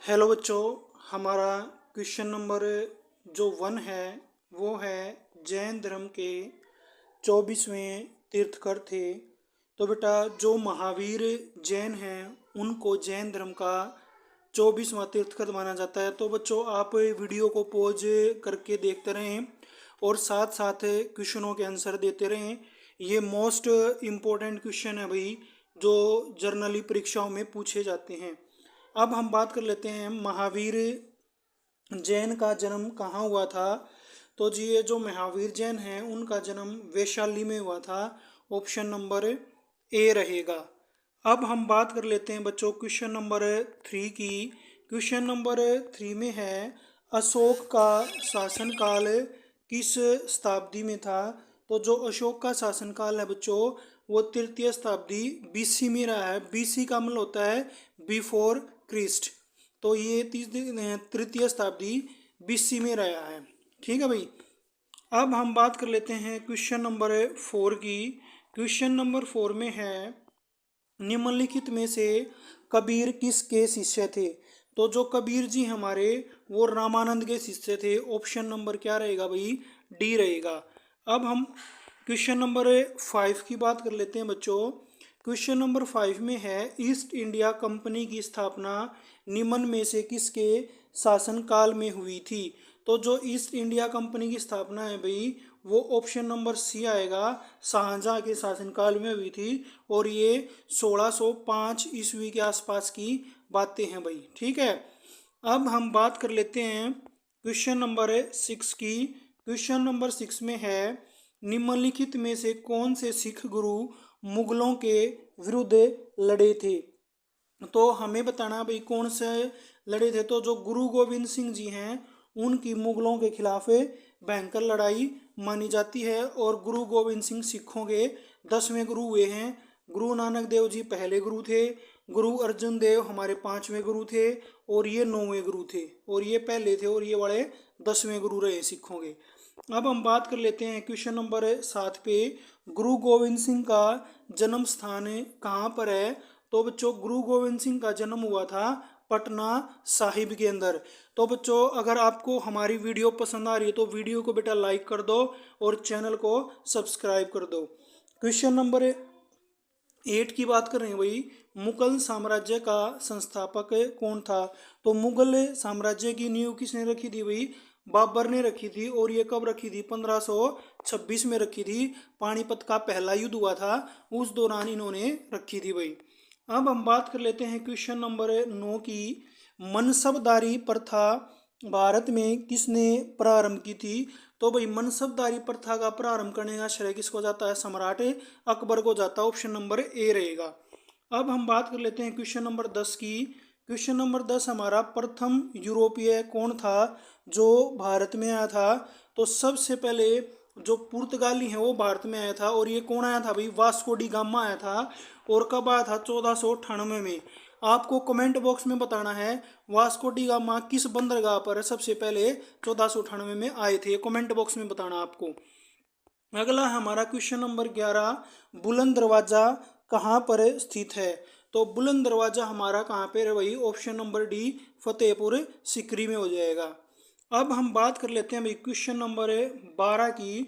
Hello बच्चों। हमारा question number जो 1 है वो है जैन धर्म के 24वें तीर्थकर थे। तो बेटा जो महावीर जैन हैं उनको जैन धर्म का 24वां तीर्थकर माना जाता है। तो बच्चों आप वीडियो को पॉज करके देखते रहें और साथ साथ क्वेश्चनों के आंसर देते रहें। ये मोस्ट इम्पोर्टेंट क्वेश्चन है भाई, जो जर्नली परीक्षाओं में पूछे जाते हैं। अब हम बात कर लेते हैं महावीर जैन का जन्म कहाँ हुआ था। तो जी ये जो महावीर जैन हैं उनका जन्म वैशाली में हुआ था। ऑप्शन नंबर ए रहेगा। अब हम बात कर लेते हैं बच्चों क्वेश्चन नंबर 3 की। क्वेश्चन नंबर 3 में है अशोक का शासनकाल किस शताब्दी में था। तो जो अशोक का शासनकाल है बच्चों वो तृतीय शताब्दी बीसी में रहा है। बीसी का मतलब होता है बिफोर क्रिस्ट। तो ये तृतीय शताब्दी बीसी में रहा है। ठीक है भाई। अब हम बात कर लेते हैं क्वेश्चन नंबर 4 की। क्वेश्चन नंबर 4 में है निम्नलिखित में से कबीर किसके शिष्य थे। तो जो कबीर जी हमारे वो रामानंद के शिष्य थे। ऑप्शन नंबर क्या रहेगा भाई, डी रहेगा। अब हम क्वेश्चन नंबर 5 की बात कर लेते हैं बच्चों। क्वेश्चन नंबर 5 में है ईस्ट इंडिया कंपनी की स्थापना निम्न में से किसके शासनकाल में हुई थी। तो जो ईस्ट इंडिया कंपनी की स्थापना है भाई वो ऑप्शन नंबर सी आएगा, शाहजहां के शासनकाल में हुई थी। और ये 1605 ईस्वी के आसपास की बातें हैं भाई। ठीक है। अब हम बात कर लेते हैं क्वेश्चन नंबर 6 की। क्वेश्चन नंबर 6 में है निम्नलिखित में से कौन से सिख गुरु मुगलों के विरुद्ध लड़े थे। तो हमें बताना भाई कौन से लड़े थे। तो जो गुरु गोविंद सिंह जी हैं उनकी मुगलों के खिलाफ भयंकर लड़ाई मानी जाती है। और गुरु गोविंद सिंह सिखों के 10वें गुरु हुए हैं। गुरु नानक देव जी पहले गुरु थे। गुरु अर्जुन देव हमारे 5वें गुरु थे और ये 9वें गुरु थे। और ये पहले थे और ये वाले 10वें गुरु रहे सिखों के। अब हम बात कर लेते हैं क्वेश्चन नंबर 7 पे गुरु गोविंद सिंह का जन्म स्थान कहाँ पर है। तो बच्चों गुरु गोविंद सिंह का जन्म हुआ था पटना साहिब के अंदर। तो बच्चों अगर आपको हमारी वीडियो पसंद आ रही है तो वीडियो को बेटा लाइक कर दो और चैनल को सब्सक्राइब कर दो। क्वेश्चन नंबर 8 की बात कर रहे हैं भाई मुगल साम्राज्य का संस्थापक कौन था। तो मुगल साम्राज्य की नींव किसने रखी थी भाई, बाबर ने रखी थी। और ये कब रखी थी, 1526 में रखी थी। पानीपत का पहला युद्ध हुआ था उस दौरान इन्होंने रखी थी भाई। अब हम बात कर लेते हैं क्वेश्चन नंबर 9 की। मनसबदारी प्रथा भारत में किसने प्रारंभ की थी। तो भाई मनसबदारी प्रथा का प्रारंभ करने का श्रेय किसको जाता है, सम्राट अकबर को जाता है। ऑप्शन नंबर ए रहेगा। अब हम बात कर लेते हैं क्वेश्चन नंबर 10 की। क्वेश्चन नंबर 10 हमारा प्रथम यूरोपीय कौन था जो भारत में आया था। तो सबसे पहले जो पुर्तगाली है वो भारत में आया था। और ये कौन आया था भाई, वास्को डी गामा आया था। और कब आया था, 1498 में। आपको कमेंट बॉक्स में बताना है वास्को डी गामा किस बंदरगाह पर सबसे पहले 1498 में आए थे। कमेंट बॉक्स में बताना आपको। अगला हमारा क्वेश्चन नंबर 11 बुलंद दरवाजा कहाँ पर स्थित है। तो बुलंद दरवाजा हमारा कहाँ पे है भाई, option number D Fatehpur Sikri में हो जाएगा। अब हम बात कर लेते हैं भाई क्वेश्चन नंबर 12 की।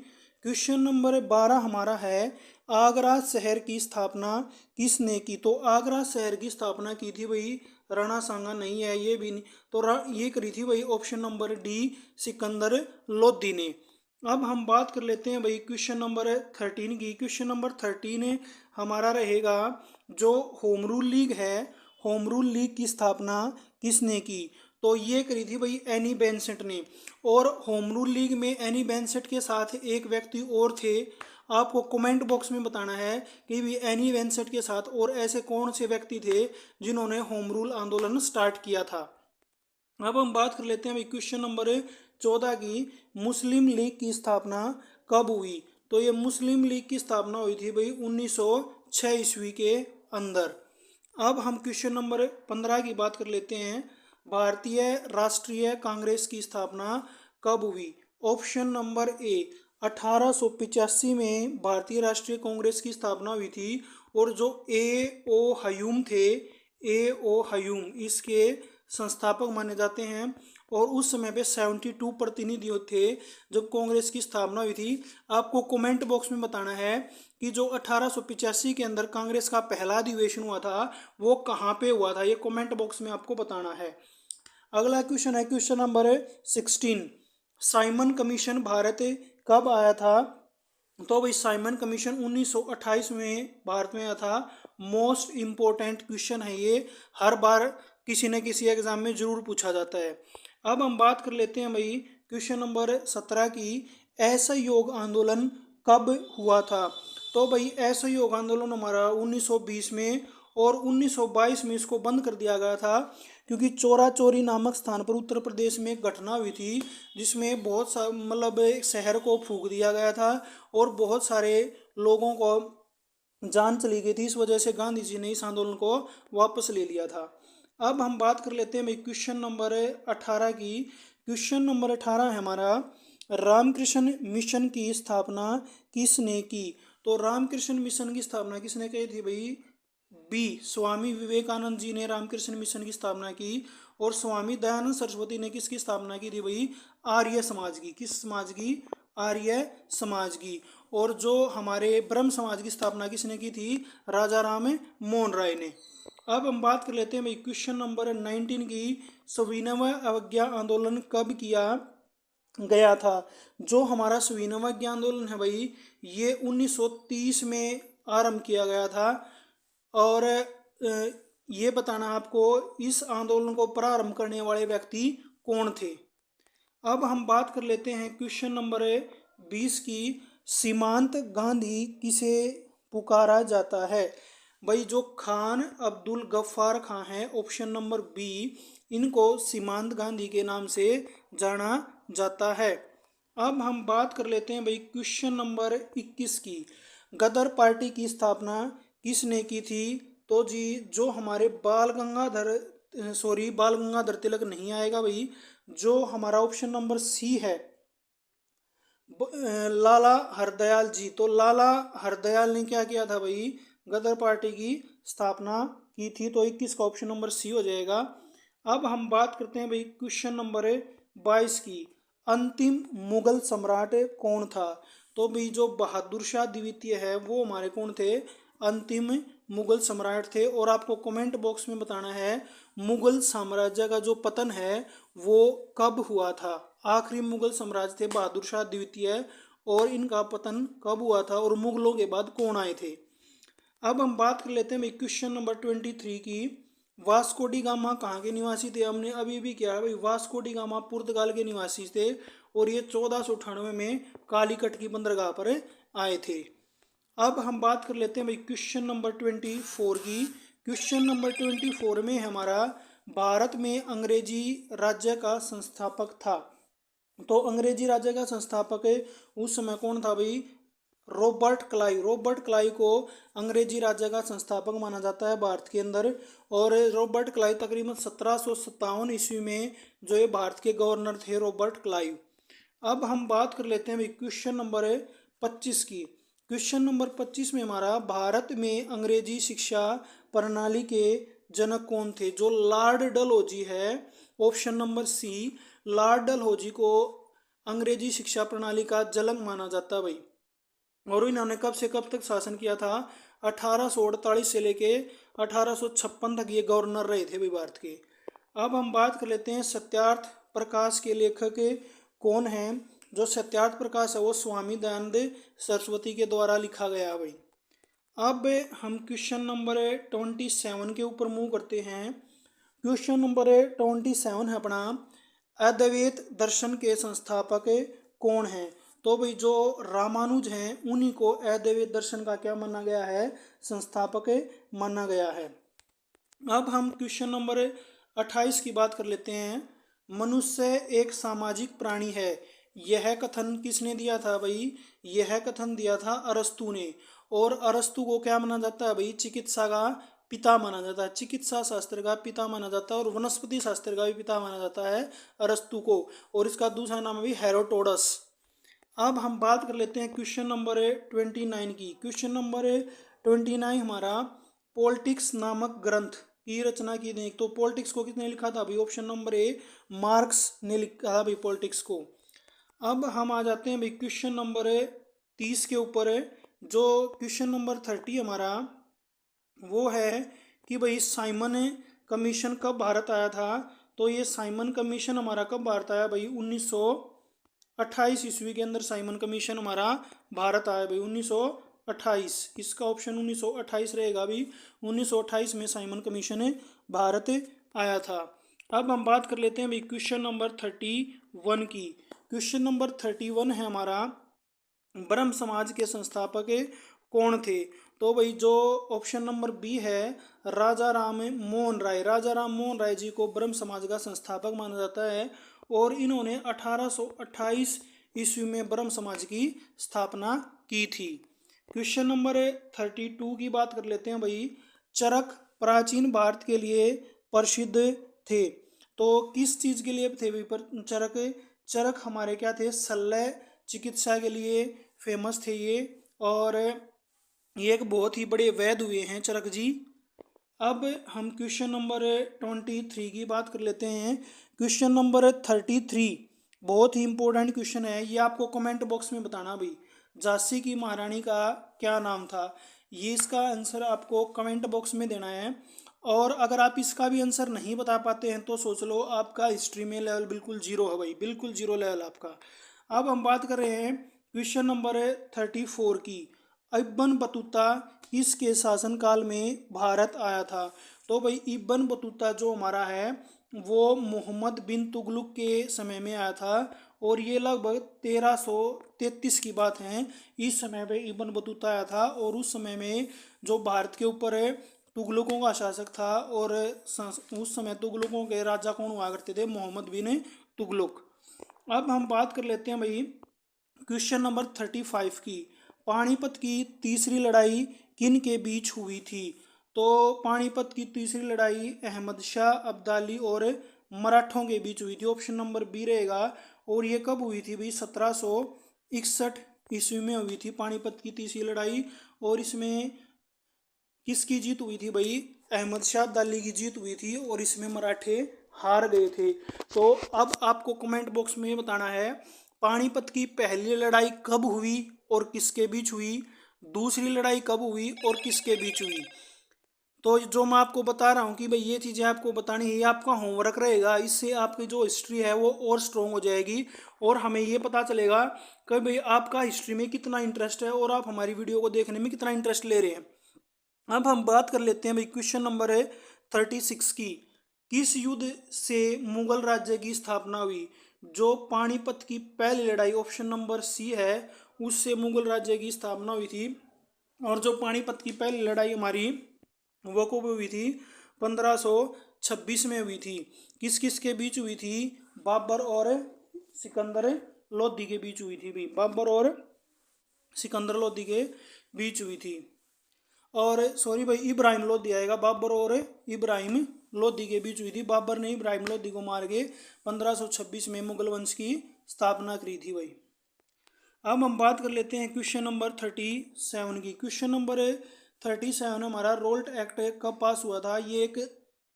क्वेश्चन नंबर 12 हमारा है आगरा शहर की स्थापना किसने की। तो आगरा शहर की स्थापना की थी भाई राणा सांगा नहीं है, ये भी नहीं। तो ये करी थी भाई option number D Sikandar Lodhi ने। अब हम बात कर लेते हैं भाई क्वेश्चन नंबर 13 की। क्वेश्चन नंबर 13 हमारा रहेगा जो होम रूल लीग है, होम रूल लीग की स्थापना किसने की। तो ये करी थी भाई एनी बेंसेंट ने। और होम रूल लीग में एनी बेंसेंट के साथ एक व्यक्ति और थे। आपको कमेंट बॉक्स में बताना है कि भी एनी बेंसेंट के साथ और ऐसे कौन से व्यक्ति थे जिन्होंने होम रूल आंदोलन स्टार्ट किया था। अब हम बात कर लेते हैं भाई क्वेश्चन नंबर 14 की। मुस्लिम लीग की स्थापना कब हुई। तो ये मुस्लिम लीग की स्थापना हुई थी भाई 1906 ईस्वी के अंदर। अब हम क्वेश्चन नंबर 15 की बात कर लेते हैं भारतीय राष्ट्रीय कांग्रेस की स्थापना कब हुई। ऑप्शन नंबर ए 1885 में भारतीय राष्ट्रीय कांग्रेस की स्थापना हुई थी। और जो ए ओ हयूम थे, ए ओ हयूम इसके संस्थापक माने जाते हैं। और उस समय पे 72 प्रतिनिधि थे जब कांग्रेस की स्थापना हुई थी। आपको कमेंट बॉक्स में बताना है कि जो 1885 के अंदर कांग्रेस का पहला अधिवेशन हुआ था वो कहाँ पे हुआ था, ये कमेंट बॉक्स में आपको बताना है। अगला क्वेश्चन है question number 16। Simon commission Bharat कब आया था? तो भाई साइमन कमीशन 1928 में भारत में आया था। मोस्ट इम्पोर्टेंट क्वेश्चन है ये, हर बार किसी न किसी एग्जाम में जरूर पूछा जाता है। अब हम बात कर लेते हैं भाई क्वेश्चन नंबर 17 की। असहयोग आंदोलन कब हुआ था? तो भाई असहयोग आंदोलन हमारा 1920 में, और 1922 में इसको बंद कर दिया गया था क्योंकि चोरा चोरी नामक स्थान पर उत्तर प्रदेश में एक घटना हुई थी जिसमें बहुत सा मतलब एक शहर को फूंक दिया गया था और बहुत सारे लोगों को जान चली गई थी। इस वजह से गांधी जी ने इस आंदोलन को वापस ले लिया था। अब हम बात कर लेते हैं भाई क्वेश्चन नंबर 18 की। क्वेश्चन नंबर 18 है हमारा, रामकृष्ण मिशन की स्थापना किसने की? तो रामकृष्ण मिशन की स्थापना किसने की थी भाई? बी, स्वामी विवेकानंद जी ने रामकृष्ण मिशन की स्थापना की। और स्वामी दयानंद सरस्वती ने किसकी स्थापना की थी भाई? आर्य समाज की। किस समाज की? आर्य समाज की। और जो हमारे ब्रह्म समाज की स्थापना किसने की थी? राजा राम मोहन राय ने। अब हम बात कर लेते हैं भाई क्वेश्चन नंबर 19 की। सविनय अवज्ञा आंदोलन कब किया गया था? जो हमारा सविनय अवज्ञा आंदोलन है भाई ये 1930 में आरंभ किया गया था। और ये बताना आपको इस आंदोलन को प्रारंभ करने वाले व्यक्ति कौन थे। अब हम बात कर लेते हैं क्वेश्चन नंबर 20 की। सीमांत गांधी किसे पुकारा जाता है? भाई जो खान अब्दुल गफ्फार खान है, ऑप्शन नंबर बी, इनको सीमांत गांधी के नाम से जाना जाता है। अब हम बात कर लेते हैं भाई क्वेश्चन नंबर 21 की। गदर पार्टी की स्थापना किसने की थी? तो जी जो हमारे बाल गंगाधर तिलक नहीं आएगा भाई, जो हमारा ऑप्शन नंबर सी है लाला हरदयाल जी। तो लाला हरदयाल ने क्या किया था भाई? गदर पार्टी की स्थापना की थी। तो 21 का ऑप्शन नंबर सी हो जाएगा। अब हम बात करते हैं भाई क्वेश्चन नंबर 22 की। अंतिम मुगल सम्राट कौन था? तो भाई जो बहादुर शाह द्वितीय है वो हमारे कौन थे? अंतिम मुगल सम्राट थे। और आपको कमेंट बॉक्स में बताना है मुगल साम्राज्य का जो पतन है वो कब हुआ था। आखिरी मुगल साम्राज्य थे बहादुर शाह द्वितीय, और इनका पतन कब हुआ था और मुगलों के बाद कौन आए थे। अब हम बात कर लेते हैं भाई क्वेश्चन नंबर 23 की। वास्को डी गामा कहाँ के निवासी थे? हमने अभी भी किया है भाई, वास्को डी गामा पुर्तगाल के निवासी थे और ये 1498 में कालीकट की बंदरगाह पर आए थे। अब हम बात कर लेते हैं भाई क्वेश्चन नंबर 24 की। क्वेश्चन नंबर 24 में हमारा भारत में अंग्रेजी राज्य का संस्थापक था। तो अंग्रेजी राज्य का संस्थापक उस समय कौन था भाई? Robert Clive. रॉबर्ट क्लाइव को अंग्रेजी राज्य का संस्थापक माना जाता है भारत के अंदर। और रॉबर्ट क्लाइव तकरीबन 1757 ईस्वी में जो ये भारत के गवर्नर थे रॉबर्ट क्लाइव। अब हम बात कर लेते हैं भाई क्वेश्चन नंबर 25 की। क्वेश्चन नंबर 25 में हमारा भारत में अंग्रेजी शिक्षा प्रणाली के जनक कौन थे? जो लॉर्ड डलहौजी है, option number C, lord Dalhousie को अंग्रेजी शिक्षा प्रणाली का जनक माना जाता है भाई। और इन्होंने कब से कब तक शासन किया था? 1848 से लेके 1856 तक ये गवर्नर रहे थे भाई भारत के। अब हम बात कर लेते हैं सत्यार्थ प्रकाश के लेखक कौन हैं? जो सत्यार्थ प्रकाश है वो स्वामी दयानंद सरस्वती के द्वारा लिखा गया है भाई। अब हम क्वेश्चन नंबर 27 के ऊपर मूव करते हैं। क्वेश्चन नंबर 27 है अपना, अद्वैत दर्शन के संस्थापक कौन हैं? तो भाई जो रामानुज हैं उन्हीं को अद्वैत दर्शन का क्या माना गया है? संस्थापक माना गया है। अब हम क्वेश्चन नंबर 28 की बात कर लेते हैं। मनुष्य एक सामाजिक प्राणी है, यह कथन किसने दिया था भाई? यह कथन दिया था अरस्तु ने। और अरस्तु को क्या माना जाता है भाई? चिकित्सा का पिता माना जाता है, चिकित्सा शास्त्र का पिता माना जाता है और वनस्पति शास्त्र का भी पिता माना जाता है अरस्तु को। और इसका दूसरा नाम है हेरोडोटस। अब हम बात कर लेते हैं क्वेश्चन नंबर 29 की। क्वेश्चन नंबर 29 हमारा, पॉलिटिक्स नामक ग्रंथ की रचना की थी? तो पॉलिटिक्स को किसने लिखा था भाई? ऑप्शन नंबर ए, मार्क्स ने लिखा था भाई पॉलिटिक्स को। अब हम आ जाते हैं भाई क्वेश्चन नंबर 30 के ऊपर। जो क्वेश्चन नंबर 30 हमारा वो है कि भाई साइमन कमीशन कब भारत आया था? तो ये साइमन कमीशन हमारा कब भारत आया भाई? 1928 ईस्वी के अंदर साइमन कमीशन हमारा भारत आया भाई, 1928। इसका ऑप्शन 1928 रहेगा भाई, 1928 में साइमन कमीशन भारत आया था। अब हम बात कर लेते हैं भाई क्वेश्चन नंबर 31 की। क्वेश्चन नंबर 31 है हमारा, ब्रह्म समाज के संस्थापक कौन थे? तो भाई जो ऑप्शन नंबर बी है, राजा राम मोहन राय। राजा राम मोहन राय जी को ब्रह्म समाज का संस्थापक माना जाता है और इन्होंने 1828 ईस्वी में ब्रह्म समाज की स्थापना की थी। क्वेश्चन नंबर 32 की बात कर लेते हैं भाई। चरक प्राचीन भारत के लिए प्रसिद्ध थे, तो किस चीज़ के लिए थे भाई चरक? चरक हमारे क्या थे? शल्य चिकित्सा के लिए फेमस थे ये, और ये एक बहुत ही बड़े वैद्य हुए हैं चरक जी। अब हम क्वेश्चन नंबर 23 की बात कर लेते हैं। क्वेश्चन नंबर 33 बहुत ही इंपॉर्टेंट क्वेश्चन है, ये आपको कमेंट बॉक्स में बताना भाई, झांसी की महारानी का क्या नाम था? ये इसका आंसर आपको कमेंट बॉक्स में देना है। और अगर आप इसका भी आंसर नहीं बता पाते हैं तो सोच लो आपका हिस्ट्री में लेवल बिल्कुल जीरो है भाई, बिल्कुल जीरो लेवल आपका। अब हम बात कर रहे हैं क्वेश्चन नंबर 34 की। इब्न बतूता किसके शासनकाल में भारत आया था? तो भाई इब्न बतूता जो हमारा है वो मोहम्मद बिन तुगलक के समय में आया था, और ये लगभग 1333 की बात है। इस समय पे इब्न बतूता आया था, और उस समय में जो भारत के ऊपर तुगलकों का शासक था, और उस समय तुगलकों के राजा कौन हुआ करते थे? मोहम्मद बिन तुगलक। अब हम बात कर लेते हैं भाई क्वेश्चन नंबर 35 की। पानीपत की तीसरी लड़ाई किन के बीच हुई थी? तो पानीपत की तीसरी लड़ाई अहमद शाह अब्दाली और मराठों के बीच हुई थी, ऑप्शन नंबर बी रहेगा। और ये कब हुई थी भाई? 1761 ईस्वी में हुई थी पानीपत की तीसरी लड़ाई, और इसमें किसकी जीत हुई थी भाई? अहमद शाह अब्दाली की जीत हुई थी, और इसमें मराठे हार गए थे। तो अब आपको कमेंट बॉक्स में बताना है पानीपत की पहली लड़ाई कब हुई और किसके बीच हुई, दूसरी लड़ाई कब हुई और किसके बीच हुई। तो जो मैं आपको बता रहा हूँ कि भाई ये चीज़ें आपको बतानी है, ये आपका होमवर्क रहेगा, इससे आपकी जो हिस्ट्री है वो और स्ट्रॉन्ग हो जाएगी, और हमें ये पता चलेगा कि भाई आपका हिस्ट्री में कितना इंटरेस्ट है और आप हमारी वीडियो को देखने में कितना इंटरेस्ट ले रहे हैं। अब हम बात कर लेते हैं भाई क्वेश्चन नंबर 36 की। किस युद्ध से मुगल राज्य की स्थापना हुई? जो पानीपत की पहली लड़ाई, ऑप्शन नंबर सी है, उससे मुगल राज्य की स्थापना हुई थी। और जो पानीपत की पहली लड़ाई हमारी वो कब हुई थी? 1526 में हुई थी। किस किस के बीच हुई थी? बाबर और सिकंदर लोदी के बीच हुई थी भाई, बाबर और सिकंदर लोदी के बीच हुई थी। और सॉरी भाई, इब्राहिम लोदी आएगा, बाबर और इब्राहिम लोदी के बीच हुई थी। बाबर ने इब्राहिम लोदी को मार के 1526 में मुगल वंश की स्थापना करी थी भाई। अब हम बात कर लेते हैं क्वेश्चन नंबर 37 की। क्वेश्चन नंबर 37 हमारा रोल्ट एक्ट कब पास हुआ था? ये एक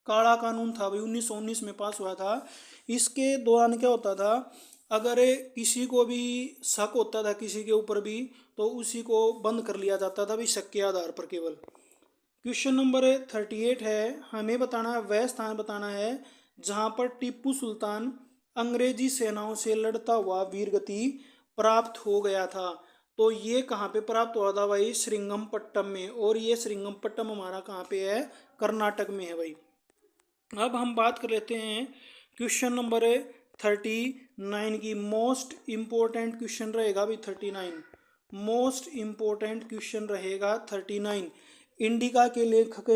काला कानून था भाई, 1919 में पास हुआ था। इसके दौरान क्या होता था, अगर किसी को भी शक होता था किसी के ऊपर भी, तो उसी को बंद कर लिया जाता था भाई, शक के आधार पर केवल। क्वेश्चन नंबर 38 है, हमें बताना है, वह स्थान बताना है जहाँ पर टीपू सुल्तान अंग्रेजी सेनाओं से लड़ता हुआ वीरगति प्राप्त हो गया था। तो ये कहाँ पे प्राप्त हुआ था भाई? श्रीरंगपट्टम में, और ये श्रीरंगपट्टम हमारा कहाँ पे है? कर्नाटक में है भाई। अब हम बात कर लेते हैं क्वेश्चन नंबर 39 की। मोस्ट इम्पोर्टेंट क्वेश्चन रहेगा भाई 39, मोस्ट इम्पोर्टेंट क्वेश्चन रहेगा 39। इंडिका के लेखक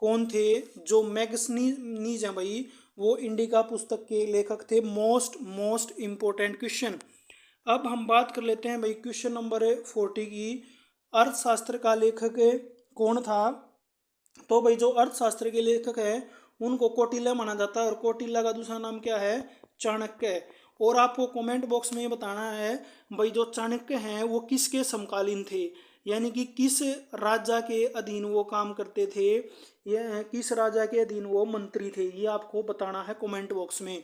कौन थे? जो मैगनीज हैं भाई, वो इंडिका पुस्तक के लेखक थे। Most important question. अब हम बात कर लेते हैं भाई क्वेश्चन नंबर 40 की। अर्थशास्त्र का लेखक कौन था? तो भाई जो अर्थशास्त्र के लेखक हैं उनको कौटिल्य माना जाता है, और कौटिल्य का दूसरा नाम क्या है? चाणक्य। और आपको कमेंट बॉक्स में ये बताना है भाई जो चाणक्य हैं वो किसके समकालीन थे? यानी कि किस राजा के अधीन वो काम करते थे, या किस राजा के अधीन वो मंत्री थे, ये आपको बताना है कमेंट बॉक्स में।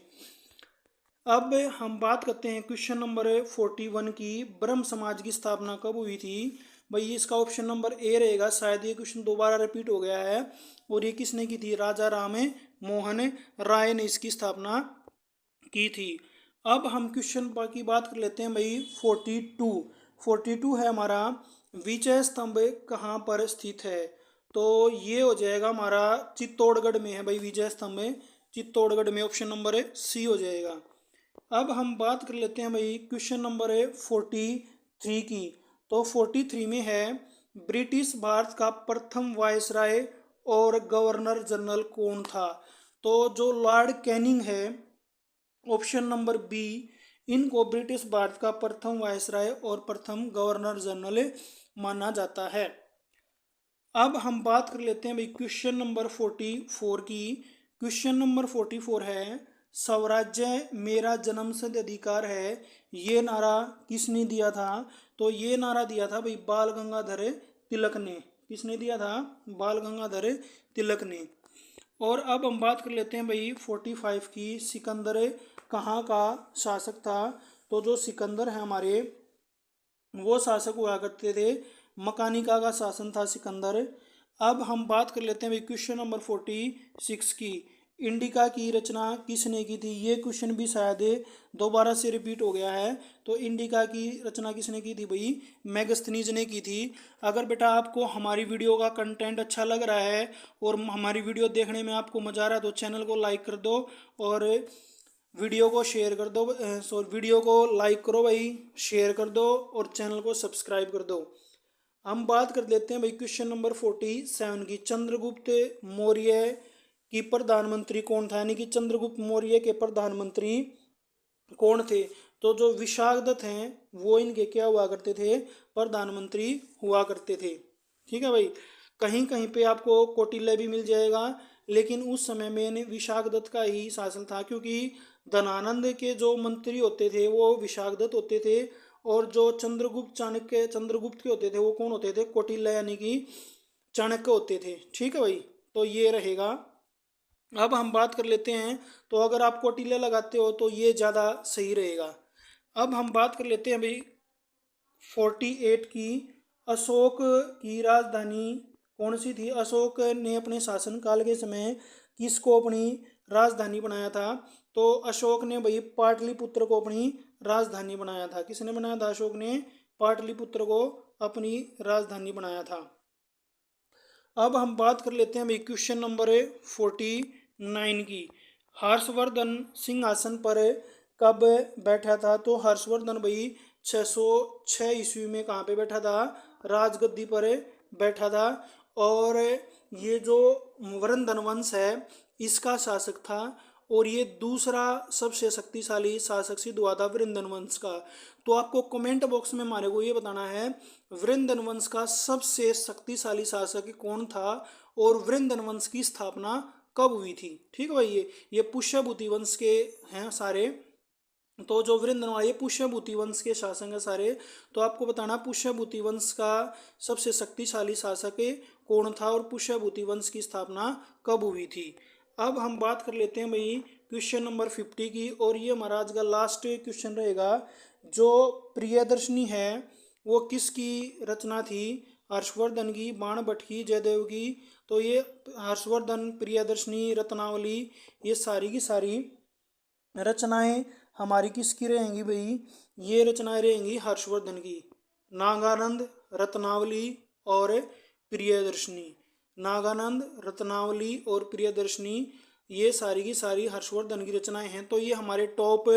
अब हम बात करते हैं क्वेश्चन नंबर 41 की, ब्रह्म समाज की स्थापना कब हुई थी। भाई इसका ऑप्शन नंबर ए रहेगा, शायद ये क्वेश्चन दोबारा रिपीट हो गया है। और ये किसने की थी, राजा राम मोहन राय ने इसकी स्थापना की थी। अब हम क्वेश्चन की बात कर लेते हैं भाई 42 है हमारा, विजय स्तंभ कहाँ पर स्थित है। तो ये हो जाएगा हमारा चित्तौड़गढ़ में है भाई विजय स्तंभ, चित्तौड़गढ़ में, ऑप्शन नंबर सी हो जाएगा। अब हम बात कर लेते हैं भाई क्वेश्चन नंबर 43 की। तो 43 में है, ब्रिटिश भारत का प्रथम वायसराय और गवर्नर जनरल कौन था। तो जो लॉर्ड कैनिंग है, ऑप्शन नंबर बी, इनको ब्रिटिश भारत का प्रथम वायसराय और प्रथम गवर्नर जनरल माना जाता है। अब हम बात कर लेते हैं भाई क्वेश्चन नंबर 44 की। क्वेश्चन नंबर 44 है, स्वराज्य मेरा जन्मसिद्ध अधिकार है, ये नारा किसने दिया था। तो ये नारा दिया था भाई बाल गंगाधर तिलक ने। किसने दिया था, बाल गंगाधर तिलक ने। और अब हम बात कर लेते हैं भाई 45 की, सिकंदर कहाँ का शासक था। तो जो सिकंदर है हमारे, वो शासक हुआ करते थे, मकानिका का शासन था सिकंदर। अब हम बात कर लेते हैं भाई क्वेश्चन नंबर 46 की, इंडिका की रचना किसने की थी। ये क्वेश्चन भी शायद दोबारा से रिपीट हो गया है। तो इंडिका की रचना किसने की थी भाई, मेगस्थनीज ने की थी। अगर बेटा आपको हमारी वीडियो का कंटेंट अच्छा लग रहा है और हमारी वीडियो देखने में आपको मज़ा आ रहा है, तो चैनल को लाइक कर दो और वीडियो को शेयर कर दो। वीडियो को लाइक करो भाई, शेयर कर दो और चैनल को सब्सक्राइब कर दो। हम बात कर लेते हैं भाई क्वेश्चन नंबर 47 की, चंद्रगुप्त मौर्य की प्रधानमंत्री कौन था। यानी कि चंद्रगुप्त मौर्य के प्रधानमंत्री कौन थे। तो जो विशाखदत्त हैं वो इनके क्या हुआ करते थे, प्रधानमंत्री हुआ करते थे। ठीक है भाई, कहीं कहीं पे आपको कौटिल्य भी मिल जाएगा, लेकिन उस समय में विशाखदत्त का ही शासन था, क्योंकि धनानंद के जो मंत्री होते थे वो विशाखदत्त होते थे, और जो चंद्रगुप्त के होते थे वो कौन होते थे, कौटिल्य यानी कि चाणक्य होते थे। ठीक है भाई, तो ये रहेगा। अब हम बात कर लेते हैं, तो अगर आप कौटिल्य लगाते हो तो ये ज़्यादा सही रहेगा। अब हम बात कर लेते हैं भाई 48 की, अशोक की राजधानी कौन सी थी। अशोक ने अपने शासनकाल के समय किसको अपनी राजधानी बनाया था। तो अशोक ने भाई पाटलिपुत्र को अपनी राजधानी बनाया था। किसने बनाया था, अशोक ने पाटलिपुत्र को अपनी राजधानी बनाया था। अब हम बात कर लेते हैं भाई क्वेश्चन नंबर 49 की, हर्षवर्धन सिंहासन पर कब बैठा था। तो हर्षवर्धन भाई 606 ईस्वी में कहाँ पे बैठा था, राजगद्दी पर बैठा था। और ये जो वृंदन वंश है इसका शासक था, और ये दूसरा सबसे शक्तिशाली शासक सिद्ध हुआ था वृंदन वंश का। तो आपको कमेंट बॉक्स में हमारे को ये बताना है वृंदन वंश का सबसे शक्तिशाली शासक कौन था और वृंदन वंश की स्थापना कब हुई थी। ठीक है भाई, ये पुष्यभूति वंश के हैं सारे। तो जो वृंदन ये पुष्यभूति वंश के शासक हैं सारे। तो आपको बताना पुष्यभूति वंश का सबसे शक्तिशाली शासक कौन था और पुष्यभूति वंश की स्थापना कब हुई थी। अब हम बात कर लेते हैं भाई क्वेश्चन नंबर 50 की, और ये हमारा आज का लास्ट क्वेश्चन रहेगा। जो प्रियदर्शनी है वो किसकी रचना थी, हर्षवर्धन की, बाणभट्ट की, जयदेव की। तो ये हर्षवर्धन, प्रियदर्शनी, रत्नावली, ये सारी की सारी रचनाएं हमारी किसकी रहेंगी भाई, ये रचनाएं रहेंगी हर्षवर्धन की। नागानंद, रत्नावली और प्रियदर्शनी। नागानंद, रत्नावली और प्रियदर्शनी, ये सारी की सारी हर्षवर्धन की रचनाएं हैं। तो ये हमारे टॉप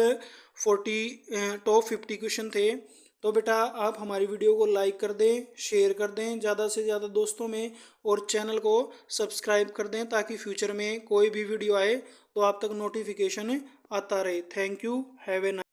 50 क्वेश्चन थे। तो बेटा आप हमारी वीडियो को लाइक कर दें, शेयर कर दें ज़्यादा से ज़्यादा दोस्तों में, और चैनल को सब्सक्राइब कर दें ताकि फ्यूचर में कोई भी वीडियो आए तो आप तक नोटिफिकेशन आता रहे। Thank you, have a nice